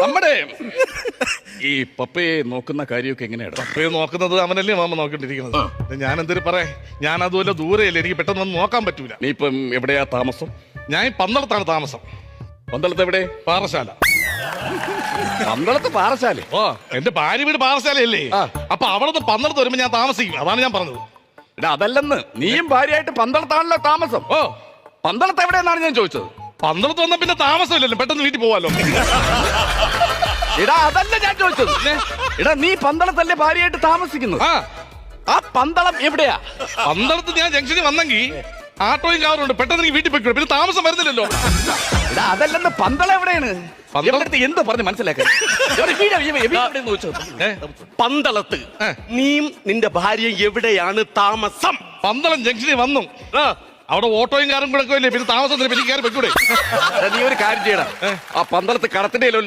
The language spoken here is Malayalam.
നമ്മുടെ ഈ പപ്പയെ നോക്കുന്ന കാര്യമൊക്കെ എങ്ങനെയാണ്? പപ്പയെ നോക്കുന്നത് അവനല്ലേ മാമ നോക്കിണ്ടിരിക്കുന്നത്. ഞാൻ എന്തൊരു പറയാ, ഞാൻ അതുപോലെ ദൂരെയല്ലേ, എനിക്ക് പെട്ടെന്ന് വന്ന് നോക്കാൻ പറ്റൂല. നീ ഇപ്പം എവിടെയാ താമസം? ഞാൻ ഈ പന്തളത്താണ് താമസം. പന്തളത്ത് എവിടെ? പാറശാല. പന്തളത്ത് പാറശാല? ഓ, എന്റെ ഭാര്യ വീട് പാറശാലയല്ലേ. അപ്പൊ അവിടെ പന്തളത്ത് വരുമ്പോ ഞാൻ താമസിക്കും, അതാണ് ഞാൻ പറഞ്ഞത്. എടാ അതല്ലെന്ന്, നീയും ഭാര്യയായിട്ട് പന്തളത്താണല്ലോ താമസം. ഓ, പന്തളത്ത് എവിടെയെന്നാണ് ഞാൻ ചോദിച്ചത്. പന്തളത്ത് വന്ന പിന്നെ താമസമില്ലല്ലോ, പെട്ടെന്ന് വീട്ടിൽ പോവാലോ. എടാ അതല്ല ഞാൻ ചോദിച്ചത്. എടാ നീ പന്തളത്തല്ലേ ഭാര്യയായിട്ട് താമസിക്കുന്നു? ആ പന്തളം എവിടെയാ? പന്തളത്ത് ഞാൻ ജംഗ്ഷനിൽ വന്നെങ്കിൽ ആട്ടോയും കാറും ഉണ്ട്, പെട്ടെന്ന് എനിക്ക് വീട്ടിൽ പോയിക്കോ, പിന്നെ താമസം വരുന്നില്ലല്ലോ. എടാ അതല്ലെന്ന്, പന്തളം എവിടെയാണ്? പന്തളത്ത് എന്ത് പറഞ്ഞ് മനസ്സിലാക്കാൻ? പന്തളത്ത് നീയും നിന്റെ ഭാര്യ എവിടെയാണ് താമസം? പന്തളം ജംഗ്ഷനിൽ വന്നു, അവിടെ ഓട്ടോയും കാറും കൂടെ പിന്നെ താമസം പിന്നെ കയറി വെക്കൂടെ? നീ ഒരു കാര്യം ചെയ്യണം, ആ പന്തളത്ത് കടത്തിന്റെ പോയി